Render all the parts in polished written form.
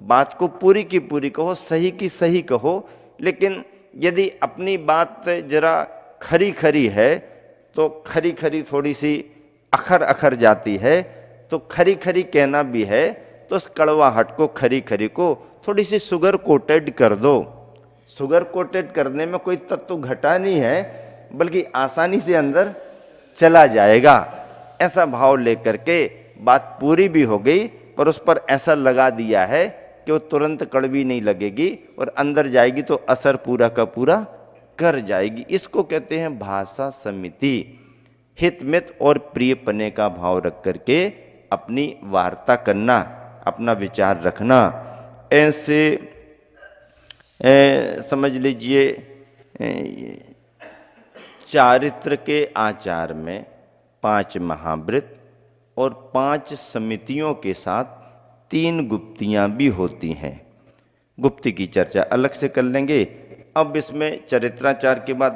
बात को पूरी की पूरी कहो, सही की सही कहो। लेकिन यदि अपनी बात जरा खरी खरी है तो खरी खरी थोड़ी सी अखर अखर जाती है, तो खरी खरी कहना भी है तो उस कड़वाहट को, खरी खरी को थोड़ी सी शुगर कोटेड कर दो। शुगर कोटेड करने में कोई तत्व घटा नहीं है, बल्कि आसानी से अंदर चला जाएगा। ऐसा भाव लेकर के बात पूरी भी हो गई, पर उस पर ऐसा लगा दिया है कि वो तुरंत कड़वी नहीं लगेगी और अंदर जाएगी तो असर पूरा का पूरा कर जाएगी। इसको कहते हैं भाषा समिति। हित मित और प्रियपने का भाव रख करके अपनी वार्ता करना, अपना विचार रखना। ऐसे समझ लीजिए चारित्र के आचार में 5 महावृत और 5 समितियों के साथ 3 गुप्तियां भी होती हैं। गुप्ती की चर्चा अलग से कर लेंगे। अब इसमें चरित्राचार के बाद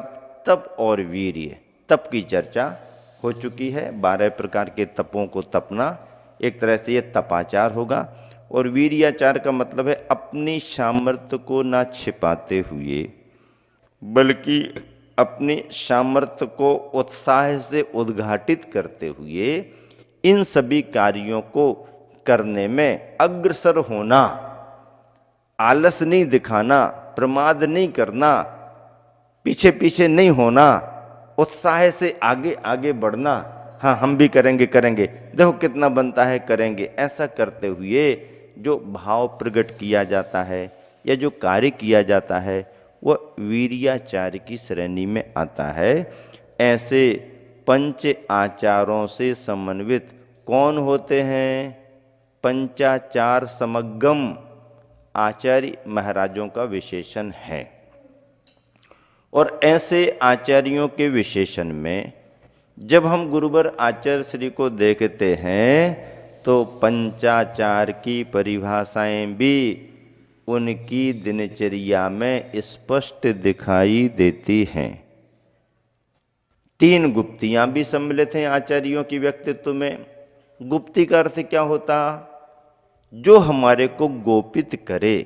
तप और वीर्य, तप की चर्चा हो चुकी है। 12 प्रकार के तपों को तपना, एक तरह से ये तपाचार होगा। और वीर्याचार का मतलब है अपनी सामर्थ्य को ना छिपाते हुए, बल्कि अपनी सामर्थ्य को उत्साह से उद्घाटित करते हुए इन सभी कार्यों को करने में अग्रसर होना, आलस नहीं दिखाना, प्रमाद नहीं करना, पीछे पीछे नहीं होना, उत्साह से आगे आगे बढ़ना। हाँ, हम भी करेंगे करेंगे, देखो कितना बनता है, करेंगे। ऐसा करते हुए जो भाव प्रकट किया जाता है या जो कार्य किया जाता है वह वीर्याचार की श्रेणी में आता है। ऐसे पंच आचारों से समन्वित कौन होते हैं? पंचाचार समगम आचार्य महाराजों का विशेषण है। और ऐसे आचार्यों के विशेषण में जब हम गुरुवर आचार्य श्री को देखते हैं तो पंचाचार की परिभाषाएं भी उनकी दिनचर्या में स्पष्ट दिखाई देती हैं। 3 गुप्तियां भी सम्मिलित हैं आचार्यों की व्यक्तित्व में। गुप्ती का अर्थ क्या होता? जो हमारे को गोपित करे।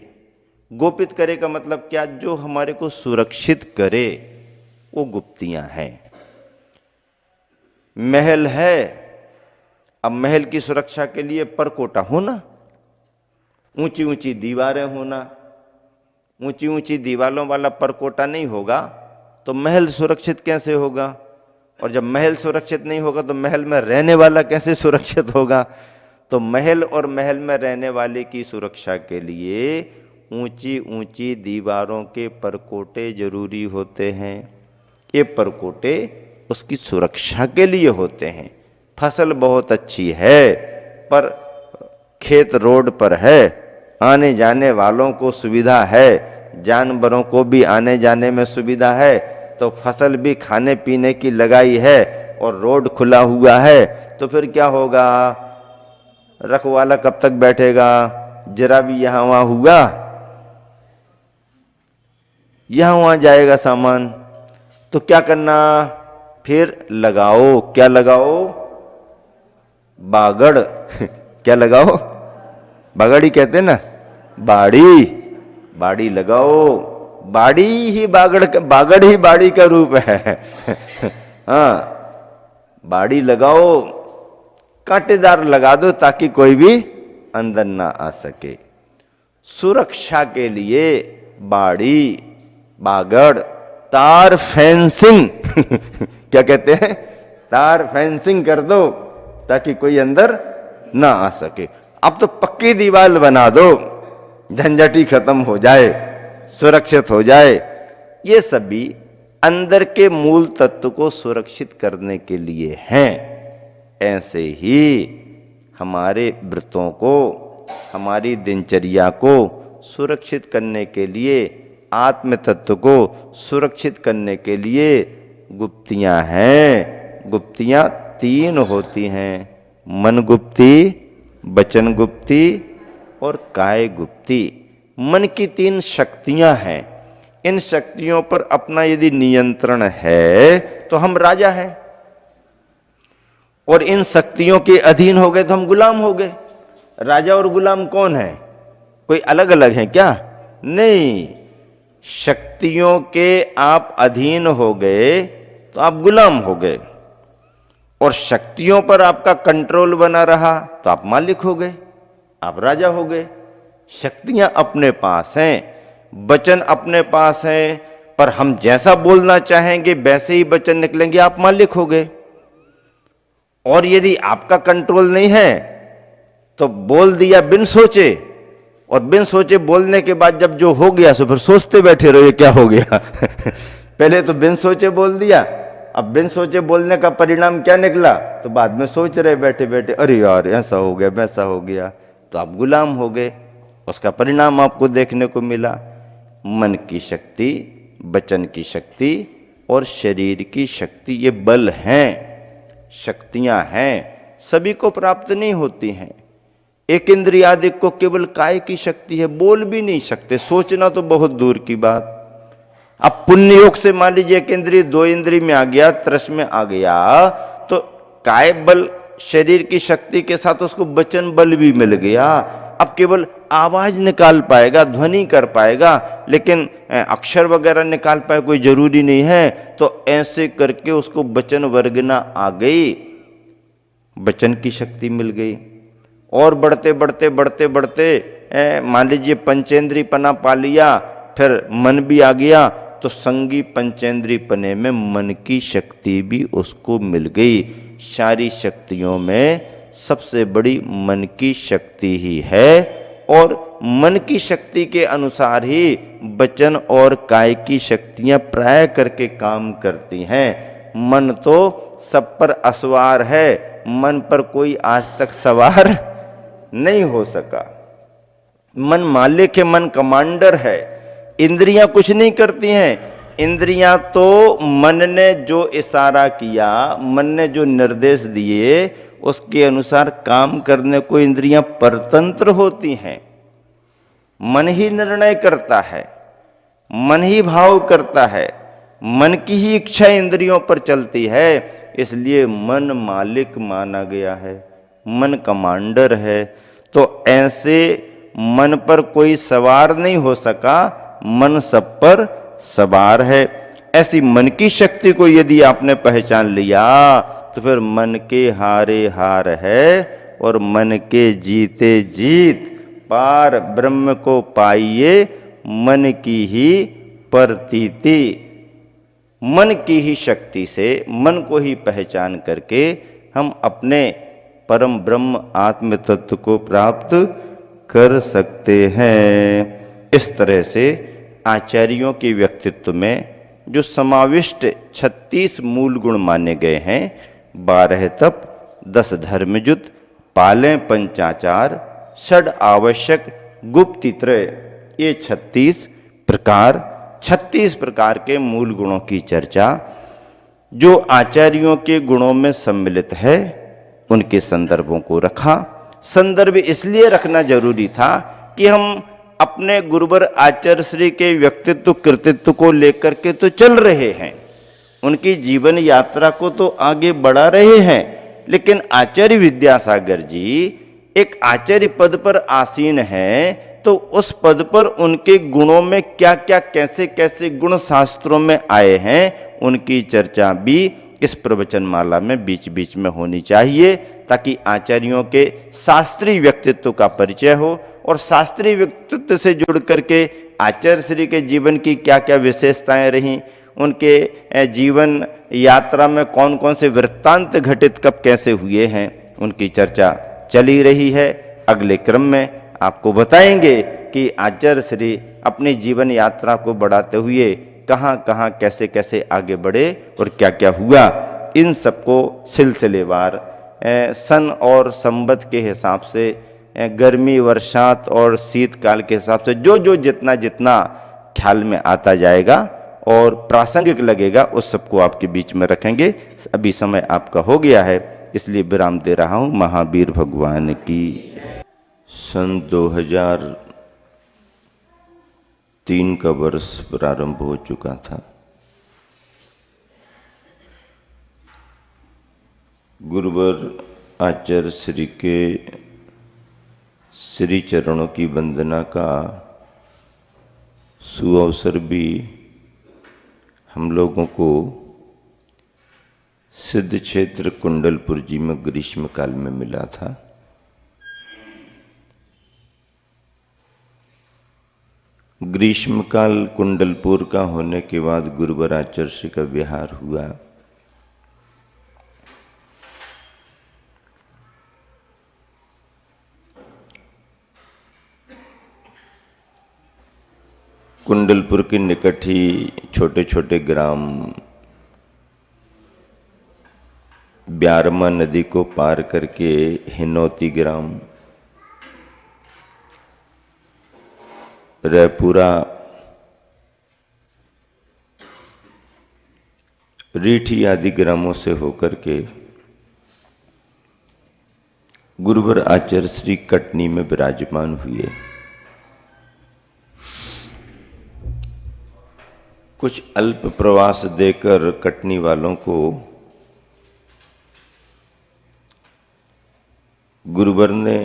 गोपित करे का मतलब क्या? जो हमारे को सुरक्षित करे, वो गुप्तियां हैं। महल है, अब महल की सुरक्षा के लिए परकोटा होना, ऊंची ऊंची दीवारें होना। ऊंची ऊंची दीवारों वाला परकोटा नहीं होगा तो महल सुरक्षित कैसे होगा? और जब महल सुरक्षित नहीं होगा तो महल में रहने वाला कैसे सुरक्षित होगा? तो महल और महल में रहने वाले की सुरक्षा के लिए ऊंची ऊंची दीवारों के परकोटे जरूरी होते हैं। ये परकोटे उसकी सुरक्षा के लिए होते हैं। फसल बहुत अच्छी है पर खेत रोड पर है, आने जाने वालों को सुविधा है, जानवरों को भी आने जाने में सुविधा है, तो फसल भी खाने पीने की लगाई है और रोड खुला हुआ है, तो फिर क्या होगा? रखवाला कब तक बैठेगा? जरा भी यहां वहां हुआ, यहां वहां जाएगा सामान, तो क्या करना? फिर लगाओ। क्या लगाओ? बागड़। क्या लगाओ? बागड़ ही कहते ना, बाड़ी। बाड़ी लगाओ। बाड़ी ही बागड़ ही बाड़ी का रूप है। हाँ, बाड़ी लगाओ, कांटेदार लगा दो ताकि कोई भी अंदर ना आ सके। सुरक्षा के लिए बाड़ी, बागड़, तार फेंसिंग क्या कहते हैं? तार फेंसिंग कर दो ताकि कोई अंदर ना आ सके। अब तो पक्की दीवार बना दो, झंझट ही खत्म हो जाए, सुरक्षित हो जाए। ये सभी अंदर के मूल तत्व को सुरक्षित करने के लिए हैं। ऐसे ही हमारे व्रतों को, हमारी दिनचर्या को सुरक्षित करने के लिए, आत्म तत्व को सुरक्षित करने के लिए गुप्तियां हैं। गुप्तियां 3 होती हैं, मन गुप्ती, वचन गुप्ती और काय गुप्ती। मन की 3 शक्तियां हैं। इन शक्तियों पर अपना यदि नियंत्रण है तो हम राजा हैं, और इन शक्तियों के अधीन हो गए तो हम गुलाम हो गए। राजा और गुलाम कौन है? कोई अलग अलग हैं क्या? नहीं, शक्तियों के आप अधीन हो गए तो आप गुलाम हो गए, और शक्तियों पर आपका कंट्रोल बना रहा तो आप मालिक हो गए, आप राजा हो गए। शक्तियां अपने पास हैं, वचन अपने पास हैं, पर हम जैसा बोलना चाहेंगे वैसे ही वचन निकलेंगे, आप मालिक हो गए। और यदि आपका कंट्रोल नहीं है तो बोल दिया बिन सोचे, और बिन सोचे बोलने के बाद जब जो हो गया सो फिर सोचते बैठे रहो ये क्या हो गया। पहले तो बिन सोचे बोल दिया, अब बिन सोचे बोलने का परिणाम क्या निकला, तो बाद में सोच रहे बैठे बैठे अरे यार ऐसा हो गया वैसा हो गया, तो आप गुलाम हो गए, उसका परिणाम आपको देखने को मिला। मन की शक्ति, वचन की शक्ति और शरीर की शक्ति, ये बल हैं, शक्तियां हैं, सभी को प्राप्त नहीं होती हैं। एक इंद्रियादिक को केवल काय की शक्ति है, बोल भी नहीं सकते, सोचना तो बहुत दूर की बात। अब पुण्य योग से मान लीजिए एक इंद्रिय दो इंद्रिय में आ गया, त्रस में आ गया, तो काय बल शरीर की शक्ति के साथ उसको वचन बल भी मिल गया। अब केवल आवाज निकाल पाएगा, ध्वनि कर पाएगा, लेकिन अक्षर वगैरह निकाल पाए कोई जरूरी नहीं है। तो ऐसे करके उसको वचन वर्गना आ गई, वचन की शक्ति मिल गई। और बढ़ते बढ़ते बढ़ते बढ़ते मान लीजिए पंचेंद्री पना पा लिया, फिर मन भी आ गया, तो संगी पंचेंद्री पने में मन की शक्ति भी उसको मिल गई। सारी शक्तियों में सबसे बड़ी मन की शक्ति ही है, और मन की शक्ति के अनुसार ही वचन और काय की शक्तियां प्राय करके काम करती हैं। मन तो सब पर असवार है, मन पर कोई आज तक सवार नहीं हो सका। मन मालिक है, मन कमांडर है, इंद्रियां कुछ नहीं करती हैं। इंद्रियां तो मन ने जो इशारा किया, मन ने जो निर्देश दिए उसके अनुसार काम करने को इंद्रियां परतंत्र होती हैं। मन ही निर्णय करता है, मन ही भाव करता है, मन की ही इच्छा इंद्रियों पर चलती है, इसलिए मन मालिक माना गया है, मन कमांडर है। तो ऐसे मन पर कोई सवार नहीं हो सका, मन सब पर सवार है। ऐसी मन की शक्ति को यदि आपने पहचान लिया तो फिर मन के हारे हार है, और मन के जीते जीत, पार ब्रह्म को पाइए मन की ही प्रतीति। मन की ही शक्ति से, मन को ही पहचान करके हम अपने परम ब्रह्म आत्म तत्व को प्राप्त कर सकते हैं। इस तरह से आचार्यों के व्यक्तित्व में जो समाविष्ट 36 मूल गुण माने गए हैं, 12 तप, 10 धर्मजुत, पालें पंचाचार, षड आवश्यक, गुप्तित्रय, ये 36 प्रकार के मूल गुणों की चर्चा जो आचार्यों के गुणों में सम्मिलित है, उनके संदर्भों को रखा। संदर्भ इसलिए रखना जरूरी था कि हम अपने गुरुवर आचार्य श्री के व्यक्तित्व कृतित्व को लेकर के तो चल रहे हैं, उनकी जीवन यात्रा को तो आगे बढ़ा रहे हैं, लेकिन आचार्य विद्यासागर जी एक आचार्य पद पर आसीन हैं, तो उस पद पर उनके गुणों में क्या क्या कैसे कैसे गुण शास्त्रों में आए हैं, उनकी चर्चा भी इस प्रवचन माला में बीच बीच में होनी चाहिए, ताकि आचार्यों के शास्त्रीय व्यक्तित्व का परिचय हो, और शास्त्रीय व्यक्तित्व से जुड़ करके आचार्य श्री के जीवन की क्या क्या विशेषताएं रहीं, उनके जीवन यात्रा में कौन कौन से वृत्तांत घटित कब कैसे हुए हैं, उनकी चर्चा चली रही है। अगले क्रम में आपको बताएंगे कि आचार्य श्री अपनी जीवन यात्रा को बढ़ाते हुए कहाँ कहाँ कैसे कैसे आगे बढ़े और क्या क्या हुआ। इन सबको सिलसिलेवार सन और संवत के हिसाब से, गर्मी वर्षात और शीतकाल के हिसाब से जो जो जितना जितना ख्याल में आता जाएगा और प्रासंगिक लगेगा, उस सबको आपके बीच में रखेंगे। अभी समय आपका हो गया है, इसलिए विराम दे रहा हूँ। महावीर भगवान की। सन 2003 का वर्ष प्रारंभ हो चुका था। गुरुवर आचार्य श्री के श्री चरणों की वंदना का सुअवसर भी हम लोगों को सिद्ध क्षेत्र कुंडलपुर जी में ग्रीष्म काल में मिला था। ग्रीष्म काल कुंडलपुर का होने के बाद गुरुवर आचार्य का विहार हुआ। कुंडलपुर के निकट ही छोटे छोटे ग्राम ब्यारमा नदी को पार करके हिनौती ग्राम, रैपुरा, रीठी आदि ग्रामों से होकर के गुरुवर आचार्य श्री कटनी में विराजमान हुए। कुछ अल्प प्रवास देकर कटनी वालों को गुरुवर ने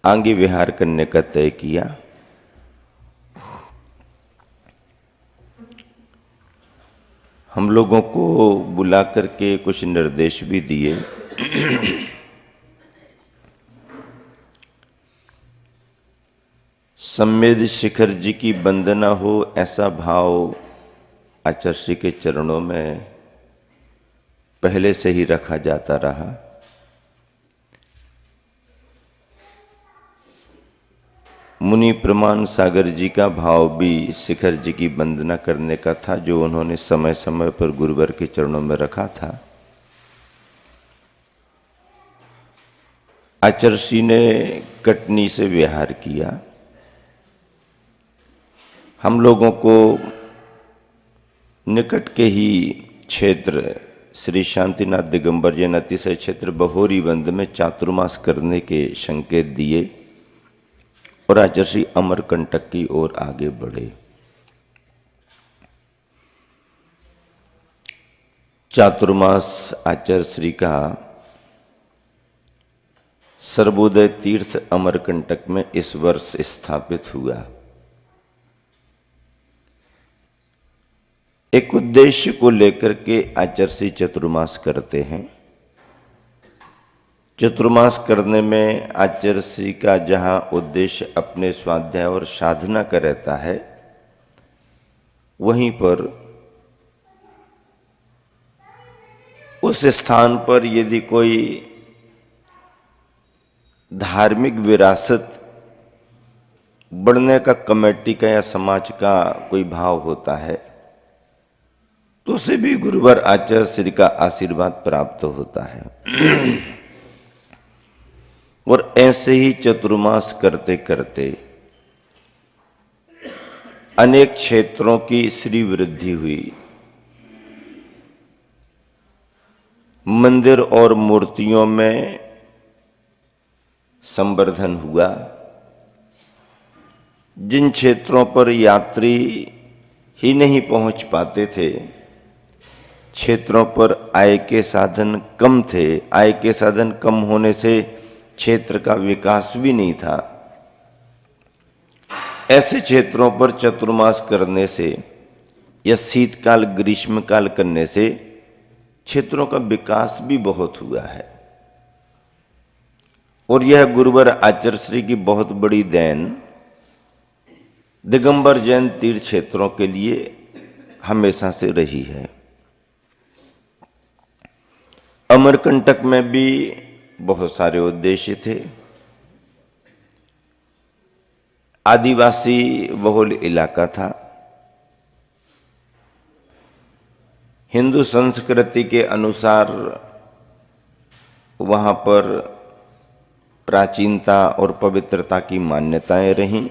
आगे विहार करने का तय किया। हम लोगों को बुला करके कुछ निर्देश भी दिए। सम्मेद शिखर जी की वंदना हो, ऐसा भाव आचार्य के चरणों में पहले से ही रखा जाता रहा। मुनि प्रमाण सागर जी का भाव भी शिखर जी की वंदना करने का था, जो उन्होंने समय समय पर गुरुवर के चरणों में रखा था। आचार्य ने कटनी से विहार किया। हम लोगों को निकट के ही क्षेत्र श्री शांतिनाथ दिगंबर जैन अतिशय क्षेत्र बहोरी बंद में चातुर्मास करने के संकेत दिए और आचार्य अमरकंटक की ओर आगे बढ़े। चातुर्मास आचार्य श्री का सर्वोदय तीर्थ अमरकंटक में इस वर्ष स्थापित हुआ। एक उद्देश्य को लेकर के आचार्य चतुर्मास करते हैं। चतुर्मास करने में आचार्य का जहाँ उद्देश्य अपने स्वाध्याय और साधना का रहता है, वहीं पर उस स्थान पर यदि कोई धार्मिक विरासत बढ़ने का कमेटी का या समाज का कोई भाव होता है, तो उसे भी गुरुवर आचार्य श्री का आशीर्वाद प्राप्त होता है। और ऐसे ही चतुर्मास करते करते अनेक क्षेत्रों की श्री वृद्धि हुई। मंदिर और मूर्तियों में संवर्धन हुआ। जिन क्षेत्रों पर यात्री ही नहीं पहुंच पाते थे, क्षेत्रों पर आय के साधन कम थे, आय के साधन कम होने से क्षेत्र का विकास भी नहीं था, ऐसे क्षेत्रों पर चतुर्मास करने से या शीतकाल ग्रीष्मकाल करने से क्षेत्रों का विकास भी बहुत हुआ है। और यह गुरुवर आचार्य श्री की बहुत बड़ी देन दिगंबर जैन तीर्थ क्षेत्रों के लिए हमेशा से रही है। अमरकंटक में भी बहुत सारे उद्देश्य थे। आदिवासी बहुल इलाका था। हिंदू संस्कृति के अनुसार वहाँ पर प्राचीनता और पवित्रता की मान्यताएं रहीं।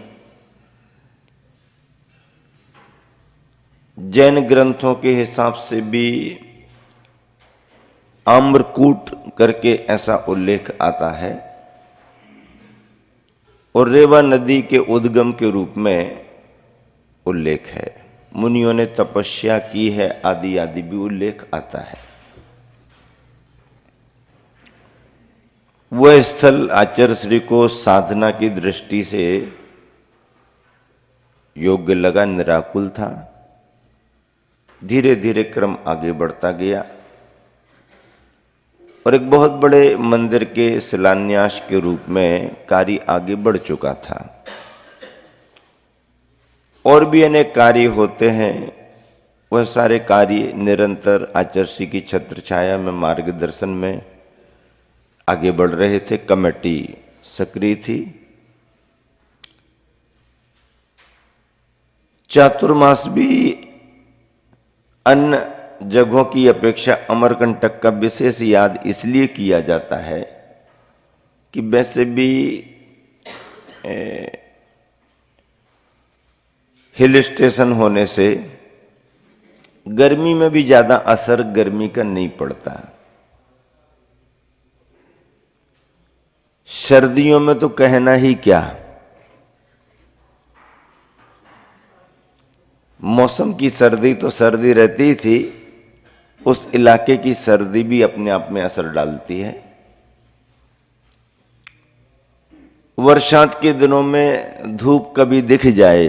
जैन ग्रंथों के हिसाब से भी आम्रकूट करके ऐसा उल्लेख आता है और रेवा नदी के उद्गम के रूप में उल्लेख है। मुनियों ने तपस्या की है आदि आदि भी उल्लेख आता है। वह स्थल आचार्य श्री को साधना की दृष्टि से योग्य लगा, निराकुल था। धीरे धीरे क्रम आगे बढ़ता गया और एक बहुत बड़े मंदिर के शिलान्यास के रूप में कार्य आगे बढ़ चुका था। और भी अनेक कार्य होते हैं, वह सारे कार्य निरंतर आचार्य की छत्र छाया में मार्गदर्शन में आगे बढ़ रहे थे। कमेटी सक्रिय थी। चातुर्मास भी अन्य जगहों की अपेक्षा अमरकंटक का विशेष याद इसलिए किया जाता है कि वैसे भी हिल स्टेशन होने से गर्मी में भी ज्यादा असर गर्मी का नहीं पड़ता। सर्दियों में तो कहना ही क्या, मौसम की सर्दी तो सर्दी रहती ही थी, उस इलाके की सर्दी भी अपने आप में असर डालती है। वर्षांत के दिनों में धूप कभी दिख जाए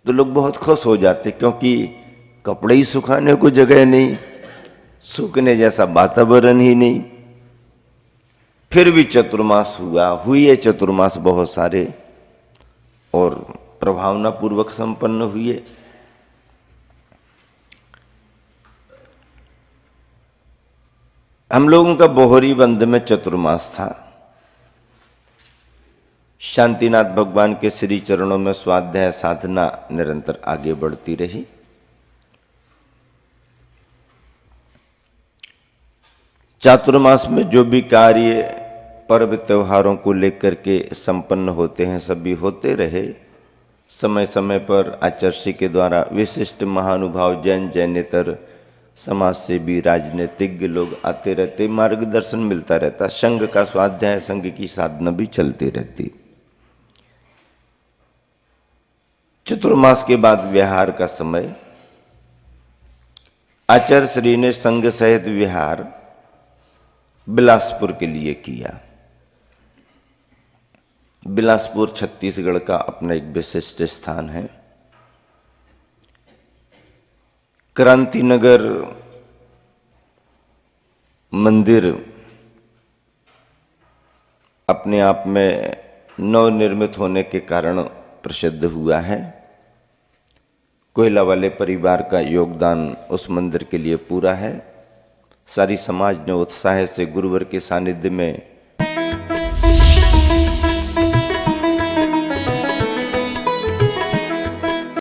तो लोग बहुत खुश हो जाते, क्योंकि कपड़े ही सुखाने को जगह नहीं, सूखने जैसा वातावरण ही नहीं। फिर भी चतुर्मास हुए चतुर्मास बहुत सारे और प्रभावना पूर्वक संपन्न हुए। हम लोगों का बोहरी बंद में चतुर्मास था। शांतिनाथ भगवान के श्री चरणों में स्वाध्याय साधना निरंतर आगे बढ़ती रही। चातुर्मास में जो भी कार्य पर्व त्योहारों को लेकर के संपन्न होते हैं, सभी होते रहे। समय समय पर आचार्य के द्वारा विशिष्ट महानुभाव, जैन जैनेतर, समाज से भी राजनीतिज्ञ लोग आते रहते, मार्गदर्शन मिलता रहता। संघ का स्वाध्याय, संघ की साधना भी चलती रहती। चतुर्मास के बाद विहार का समय, आचार्य श्री ने संघ सहित विहार बिलासपुर के लिए किया। बिलासपुर छत्तीसगढ़ का अपना एक विशिष्ट स्थान है। क्रांतिनगर मंदिर अपने आप में नवनिर्मित होने के कारण प्रसिद्ध हुआ है। कोयला वाले परिवार का योगदान उस मंदिर के लिए पूरा है। सारी समाज ने उत्साह से गुरुवर के सानिध्य में